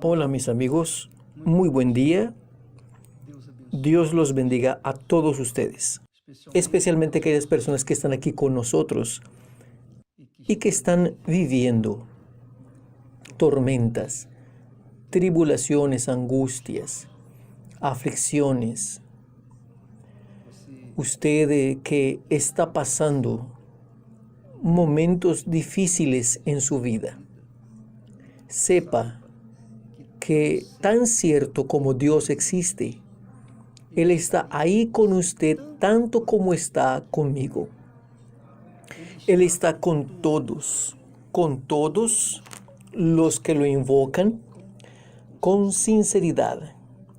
Hola mis amigos, muy buen día. Dios los bendiga a todos ustedes, especialmente aquellas personas que están aquí con nosotros y que están viviendo tormentas, tribulaciones, angustias, aflicciones. Usted que está pasando momentos difíciles en su vida, sepa que tan cierto como Dios existe, Él está ahí con usted tanto como está conmigo. Él está con todos los que lo invocan con sinceridad.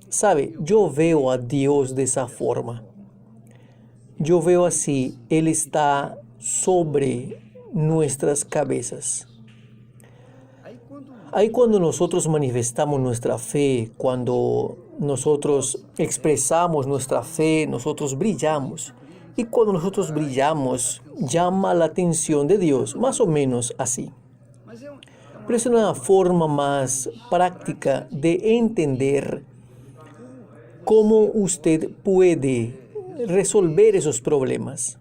Sabe, yo veo a Dios de esa forma. Yo veo así, Él está sobre nuestras cabezas. Ahí cuando nosotros manifestamos nuestra fe, cuando nosotros expresamos nuestra fe, nosotros brillamos. Y cuando nosotros brillamos, llama la atención de Dios, más o menos así. Pero es una forma más práctica de entender cómo usted puede resolver esos problemas.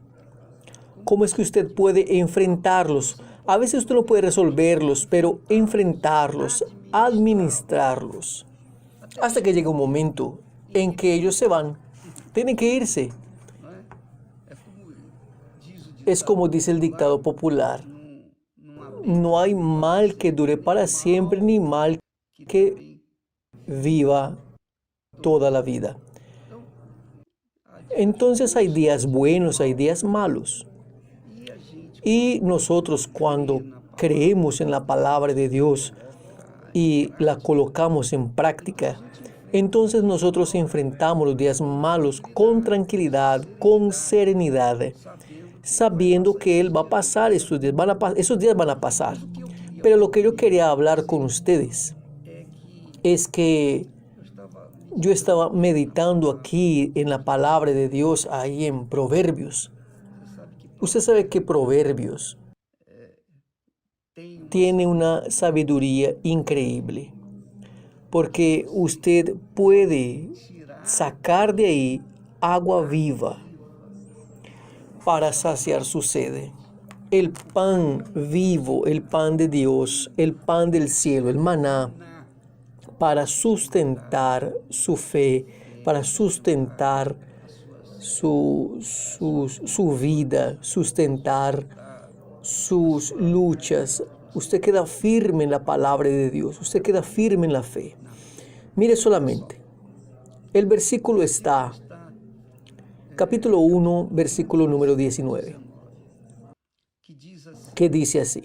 ¿Cómo es que usted puede enfrentarlos? A veces usted no puede resolverlos, pero enfrentarlos, administrarlos, hasta que llegue un momento en que ellos se van, tienen que irse. Es como dice el dictado popular: no hay mal que dure para siempre, ni mal que viva toda la vida. Entonces hay días buenos, hay días malos. Y nosotros cuando creemos en la palabra de Dios y la colocamos en práctica, entonces nosotros enfrentamos los días malos con tranquilidad, con serenidad, sabiendo que Él va a pasar, esos días van a pasar. Pero lo que yo quería hablar con ustedes es que yo estaba meditando aquí en la palabra de Dios, ahí en Proverbios. Usted sabe que Proverbios tiene una sabiduría increíble, porque usted puede sacar de ahí agua viva para saciar su sed. El pan vivo, el pan de Dios, el pan del cielo, el maná, para sustentar su fe, para sustentar su vida, sustentar sus luchas. Usted queda firme en la palabra de Dios, usted queda firme en la fe. Mire solamente, el versículo está, capítulo 1, versículo número 19, que dice así: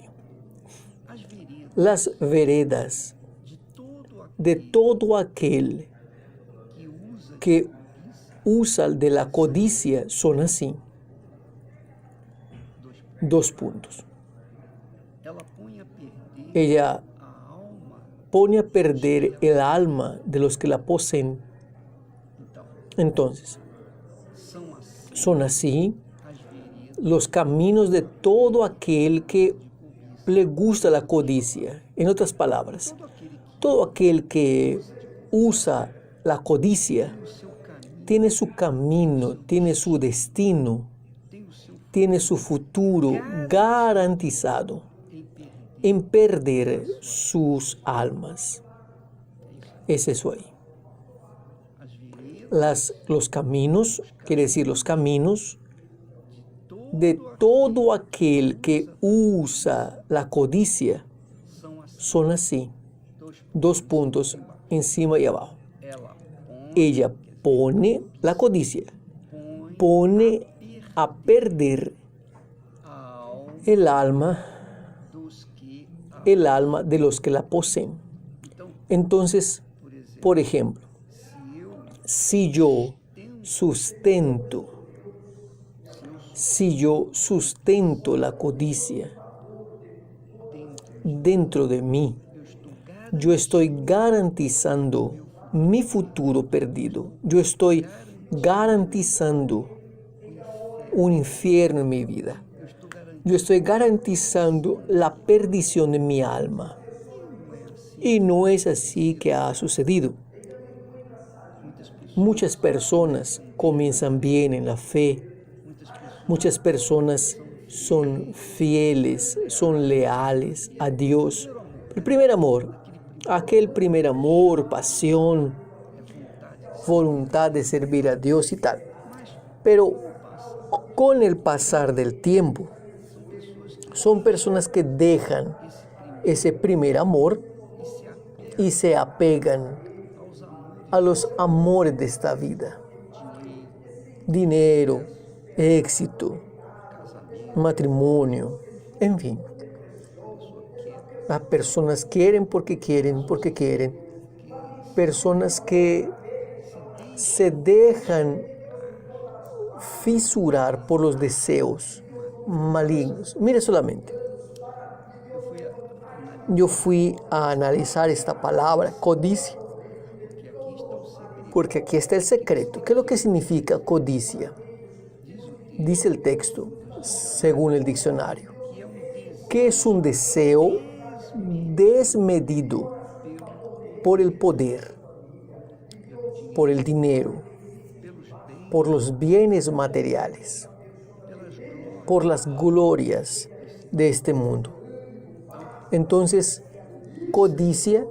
las veredas de todo aquel que usa de la codicia son así. Dos puntos. Ella pone a perder el alma de los que la poseen. Entonces, son así los caminos de todo aquel que le gusta la codicia. En otras palabras, todo aquel que usa la codicia tiene su camino, tiene su destino, tiene su futuro garantizado en perder sus almas. Es eso ahí. Los caminos, quiere decir los caminos de todo aquel que usa la codicia son así. Dos puntos encima y abajo. Ella pone la codicia, pone a perder el alma de los que la poseen. Entonces, por ejemplo, si yo sustento la codicia dentro de mí, yo estoy garantizando mi futuro perdido. Yo estoy garantizando un infierno en mi vida. Yo estoy garantizando la perdición de mi alma. Y no es así que ha sucedido. Muchas personas comienzan bien en la fe. Muchas personas son fieles, son leales a Dios. El primer amor, aquel primer amor, pasión, voluntad de servir a Dios y tal. Pero con el pasar del tiempo, son personas que dejan ese primer amor y se apegan a los amores de esta vida. Dinero, éxito, matrimonio, en fin. Las personas quieren porque quieren, porque quieren. Personas que se dejan fisurar por los deseos malignos. Mire solamente. Yo fui a analizar esta palabra, codicia, porque aquí está el secreto. ¿Qué es lo que significa codicia? Dice el texto, según el diccionario, que es un deseo desmedido por el poder, por el dinero, por los bienes materiales, por las glorias de este mundo. Entonces, codicia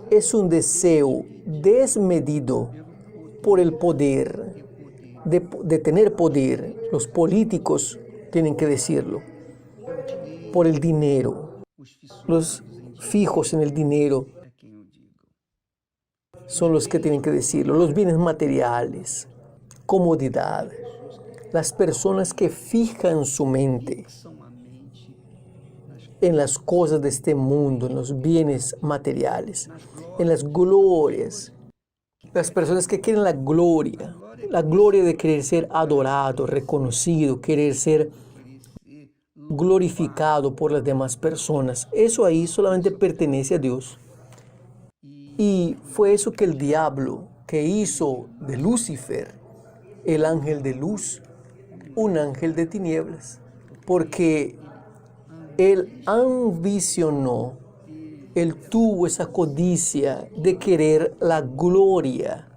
es un deseo desmedido por el poder, de tener poder. Los políticos tienen que decirlo. Por el dinero. Los fijos en el dinero son los que tienen que decirlo. Los bienes materiales, comodidad. Las personas que fijan su mente en las cosas de este mundo, en los bienes materiales, en las glorias. Las personas que quieren la gloria de querer ser adorado, reconocido, querer ser glorificado por las demás personas. Eso ahí solamente pertenece a Dios. Y fue eso que el diablo, que hizo de Lucifer, el ángel de luz, un ángel de tinieblas, porque él ambicionó, él tuvo esa codicia de querer la gloria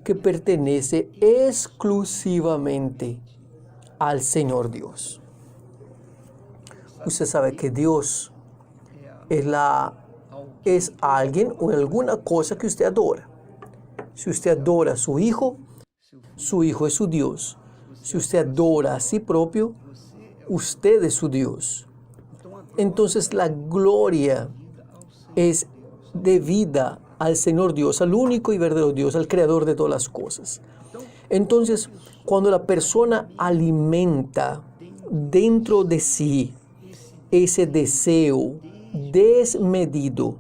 que pertenece exclusivamente al Señor Dios. Usted sabe que Dios es alguien o alguna cosa que usted adora. Si usted adora a su hijo es su Dios. Si usted adora a sí propio, usted es su Dios. Entonces la gloria es debida al Señor Dios, al único y verdadero Dios, al creador de todas las cosas. Entonces, cuando la persona alimenta dentro de sí ese deseo desmedido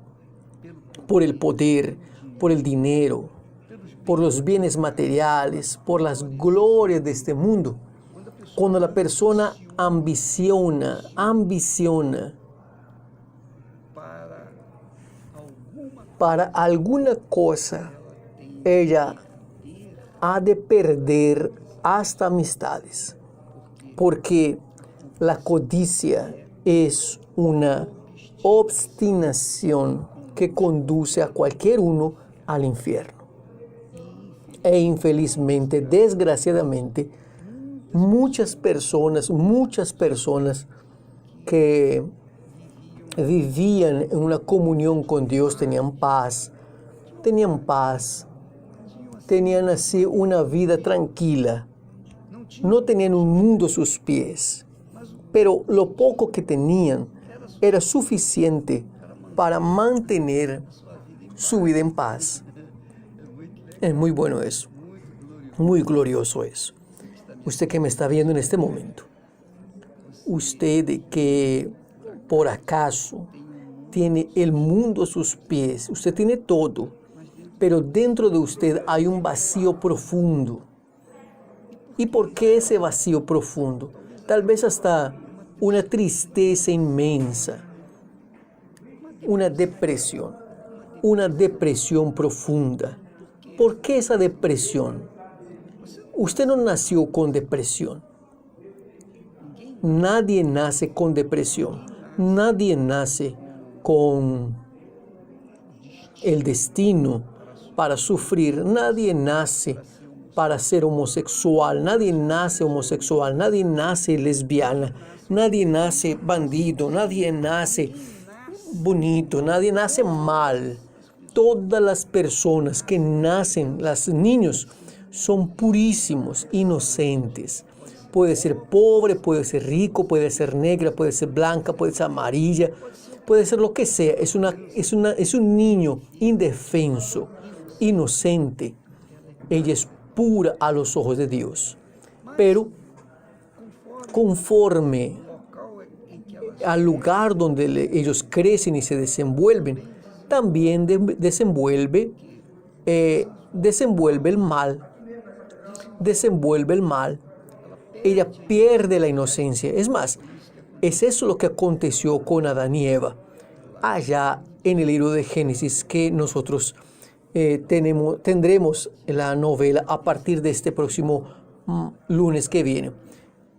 por el poder, por el dinero, por los bienes materiales, por las glorias de este mundo, cuando la persona ambiciona para alguna cosa, ella ha de perder hasta amistades, porque la codicia es una obstinación que conduce a cualquier uno al infierno. E infelizmente, desgraciadamente, muchas personas que vivían en una comunión con Dios tenían paz, tenían así una vida tranquila, no tenían un mundo a sus pies, pero lo poco que tenían era suficiente para mantener su vida en paz. Es muy bueno eso, muy glorioso eso. Usted que me está viendo en este momento, usted que por acaso tiene el mundo a sus pies, usted tiene todo, pero dentro de usted hay un vacío profundo. ¿Y por qué ese vacío profundo? Tal vez hasta una tristeza inmensa, una depresión profunda. ¿Por qué esa depresión? Usted no nació con depresión. Nadie nace con depresión. Nadie nace con el destino para sufrir. Nadie nace para ser homosexual, nadie nace homosexual, nadie nace lesbiana, nadie nace bandido, nadie nace bonito, nadie nace mal. Todas las personas que nacen, los niños, son purísimos, inocentes. Puede ser pobre, puede ser rico, puede ser negra, puede ser blanca, puede ser amarilla, puede ser lo que sea. Es un niño indefenso, inocente. Ella es pura a los ojos de Dios. Pero conforme al lugar donde ellos crecen y se desenvuelven, también desenvuelve el mal. Desenvuelve el mal. Ella pierde la inocencia. Es más, es eso lo que aconteció con Adán y Eva allá en el libro de Génesis, que nosotros tendremos la novela a partir de este próximo lunes que viene.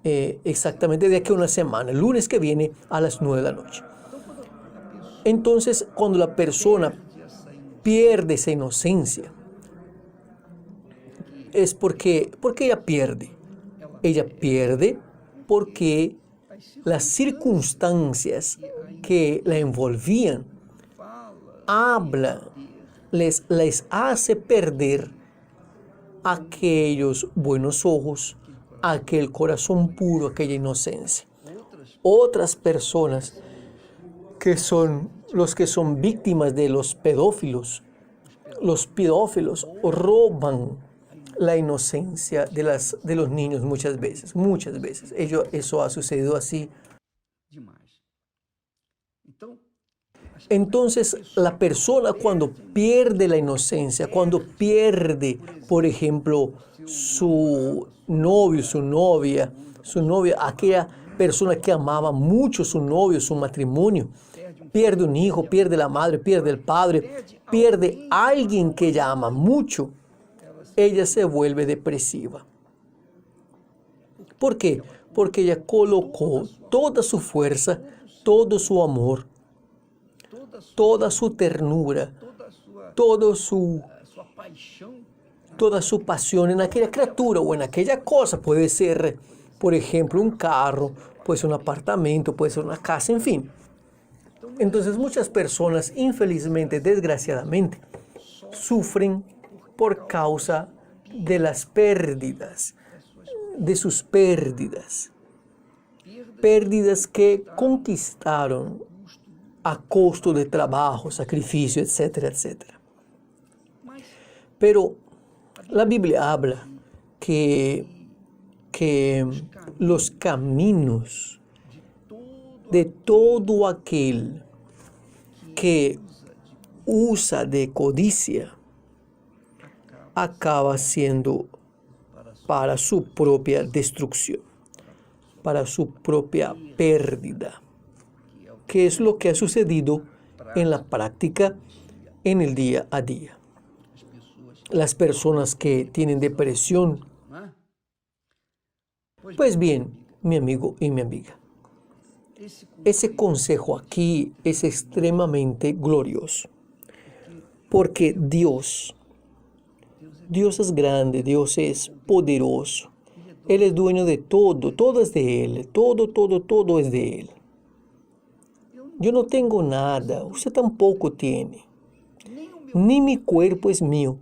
Exactamente de aquí a una semana, el lunes que viene a las 9 de la noche. Entonces, cuando la persona pierde esa inocencia, es porque ella pierde. Ella pierde porque las circunstancias que la envolvían les hace perder aquellos buenos ojos, aquel corazón puro, aquella inocencia. Otras personas que son los que son víctimas de los pedófilos roban la inocencia de los niños muchas veces. Eso ha sucedido así. Entonces, la persona cuando pierde la inocencia, cuando pierde, por ejemplo, su novio, su novia, aquella persona que amaba mucho su novio, su matrimonio, pierde un hijo, pierde la madre, pierde el padre, pierde a alguien que ella ama mucho, ella se vuelve depresiva. ¿Por qué? Porque ella colocó toda su fuerza, todo su amor, toda su ternura, toda su pasión en aquella criatura o en aquella cosa. Puede ser, por ejemplo, un carro, puede ser un apartamento, puede ser una casa, en fin. Entonces muchas personas, infelizmente, desgraciadamente, sufren por causa de las pérdidas, de sus pérdidas que conquistaron a costo de trabajo, sacrificio, etcétera, etcétera. Pero la Biblia habla que los caminos de todo aquel que usa de codicia acaba siendo para su propia destrucción, para su propia pérdida, que es lo que ha sucedido en la práctica en el día a día. Las personas que tienen depresión, pues bien, mi amigo y mi amiga, ese consejo aquí es extremadamente glorioso, porque Dios es grande, Dios es poderoso, Él es dueño de todo, todo es de Él, todo es de Él. Yo no tengo nada, usted tampoco tiene, ni mi cuerpo es mío,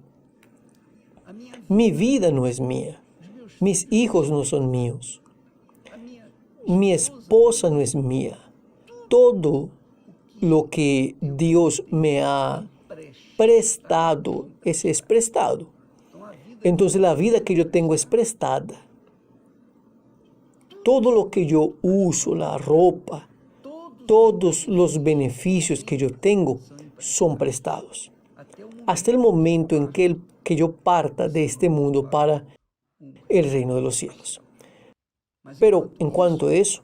mi vida no es mía, mis hijos no son míos, mi esposa no es mía. Todo lo que Dios me ha prestado es prestado. Entonces la vida que yo tengo es prestada. Todo lo que yo uso, la ropa, todos los beneficios que yo tengo son prestados. Hasta el momento en que yo parta de este mundo para el reino de los cielos. Pero en cuanto a eso,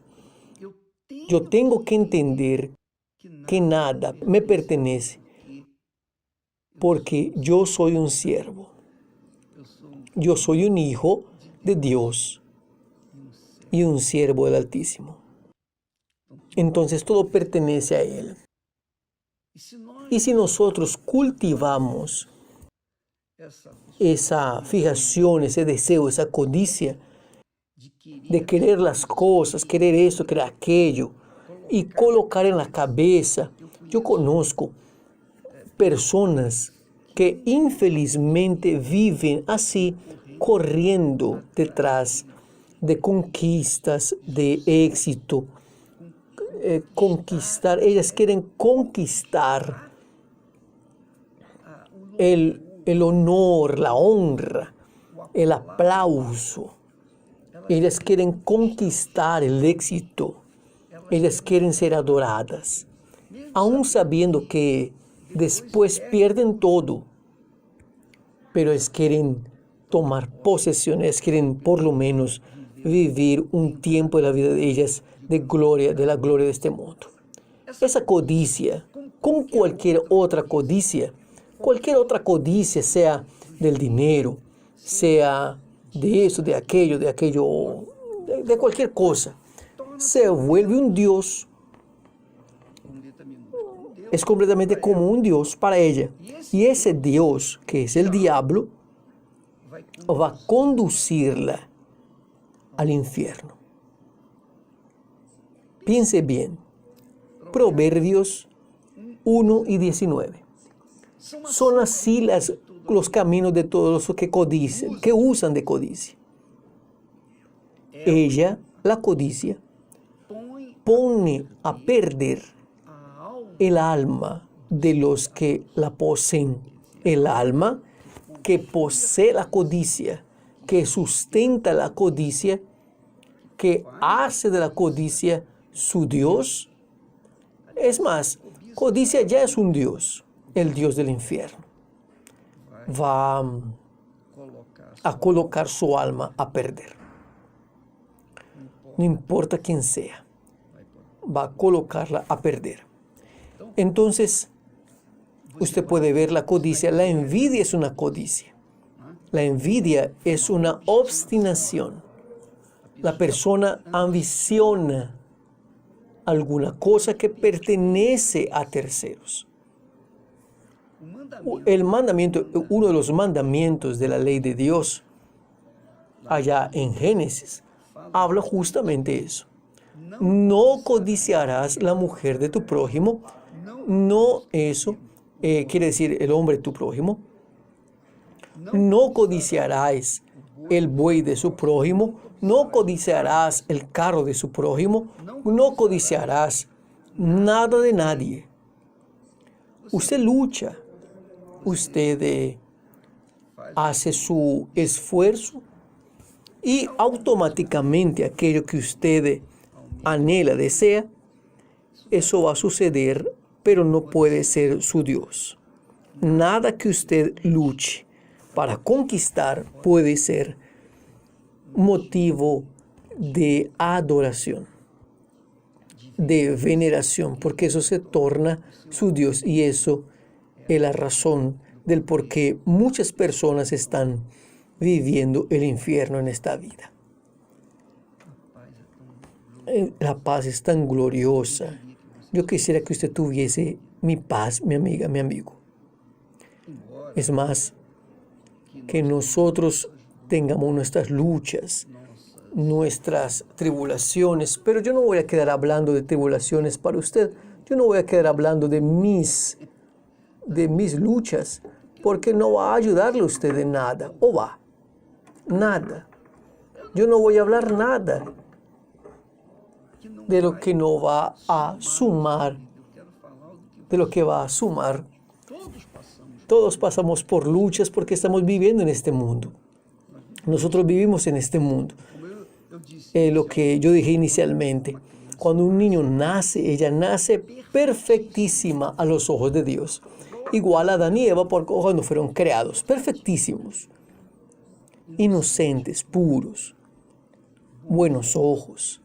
yo tengo que entender que nada me pertenece, porque yo soy un siervo. Yo soy un hijo de Dios y un siervo del Altísimo. Entonces todo pertenece a Él. Y si nosotros cultivamos esa fijación, ese deseo, esa codicia de querer las cosas, querer esto, querer aquello, y colocar en la cabeza, yo conozco personas que infelizmente viven así, corriendo detrás de conquistas, de éxito, conquistar, ellas quieren conquistar el honor, la honra, el aplauso. Ellas quieren conquistar el éxito. Ellas quieren ser adoradas, aún sabiendo que después pierden todo. Pero ellas quieren tomar posesiones, quieren por lo menos vivir un tiempo de la vida de ellas de gloria, de la gloria de este mundo. Esa codicia, con cualquier otra codicia, sea del dinero, sea de eso, de aquello, de cualquier cosa, se vuelve un Dios, es completamente como un Dios para ella. Y ese Dios, que es el diablo, va a conducirla al infierno. Piense bien, Proverbios 1:19. Son así los caminos de todos los que codician, que usan de codicia. Ella, la codicia, pone a perder el alma de los que la poseen. El alma que posee la codicia, que sustenta la codicia, que hace de la codicia su Dios. Es más, codicia ya es un Dios, el Dios del infierno. Va a colocar su alma a perder. No importa quién sea, va a colocarla a perder. Entonces, usted puede ver la codicia. La envidia es una codicia. La envidia es una obstinación. La persona ambiciona alguna cosa que pertenece a terceros. Uno de los mandamientos de la ley de Dios, allá en Génesis, habla justamente eso. No codiciarás la mujer de tu prójimo. No eso quiere decir el hombre de tu prójimo. No codiciarás el buey de su prójimo. No codiciarás el carro de su prójimo. No codiciarás nada de nadie. Usted lucha. Usted hace su esfuerzo y automáticamente aquello que usted anhela, desea, eso va a suceder, pero no puede ser su Dios. Nada que usted luche para conquistar puede ser motivo de adoración, de veneración, porque eso se torna su Dios, y eso es la razón del por qué muchas personas están viviendo el infierno en esta vida. La paz es tan gloriosa. Yo quisiera que usted tuviese mi paz, mi amiga, mi amigo. Es más, que nosotros tengamos nuestras luchas, nuestras tribulaciones, pero yo no voy a quedar hablando de tribulaciones para usted. Yo no voy a quedar hablando de mis luchas, porque no va a ayudarle a usted en nada. ¿O va? Nada. Yo no voy a hablar nada de lo que no va a sumar, de lo que va a sumar. Todos pasamos por luchas porque estamos viviendo en este mundo. Nosotros vivimos en este mundo. Lo que yo dije inicialmente, cuando un niño nace, ella nace perfectísima a los ojos de Dios. Igual a Adán y Eva cuando fueron creados, perfectísimos, inocentes, puros, buenos ojos,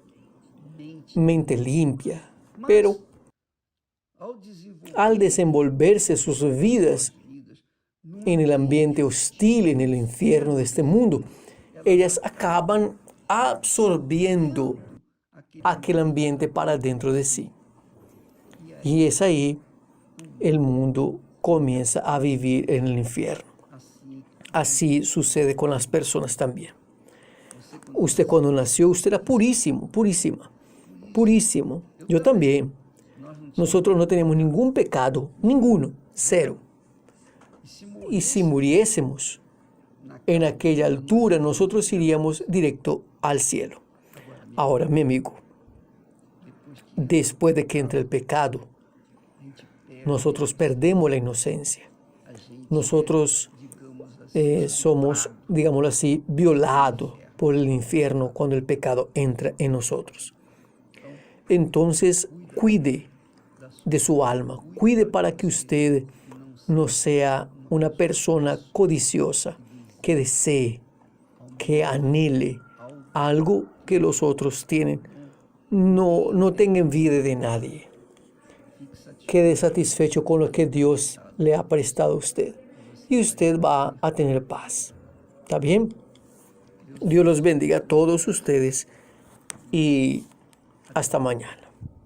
mente limpia. Pero al desenvolverse sus vidas en el ambiente hostil, en el infierno de este mundo, ellas acaban absorbiendo aquel ambiente para dentro de sí. Y es ahí el mundo comienza a vivir en el infierno. Así sucede con las personas también. Usted cuando nació, usted era purísimo, purísima, purísimo. Yo también. Nosotros no tenemos ningún pecado, ninguno, cero. Y si muriésemos en aquella altura, nosotros iríamos directo al cielo. Ahora, mi amigo, después de que entre el pecado, nosotros perdemos la inocencia. Nosotros somos, digámoslo así, violados por el infierno cuando el pecado entra en nosotros. Entonces, cuide de su alma, cuide para que usted no sea una persona codiciosa, que desee, que anhele algo que los otros tienen. No tenga envidia de nadie. Quede satisfecho con lo que Dios le ha prestado a usted y usted va a tener paz. ¿Está bien? Dios los bendiga a todos ustedes y hasta mañana.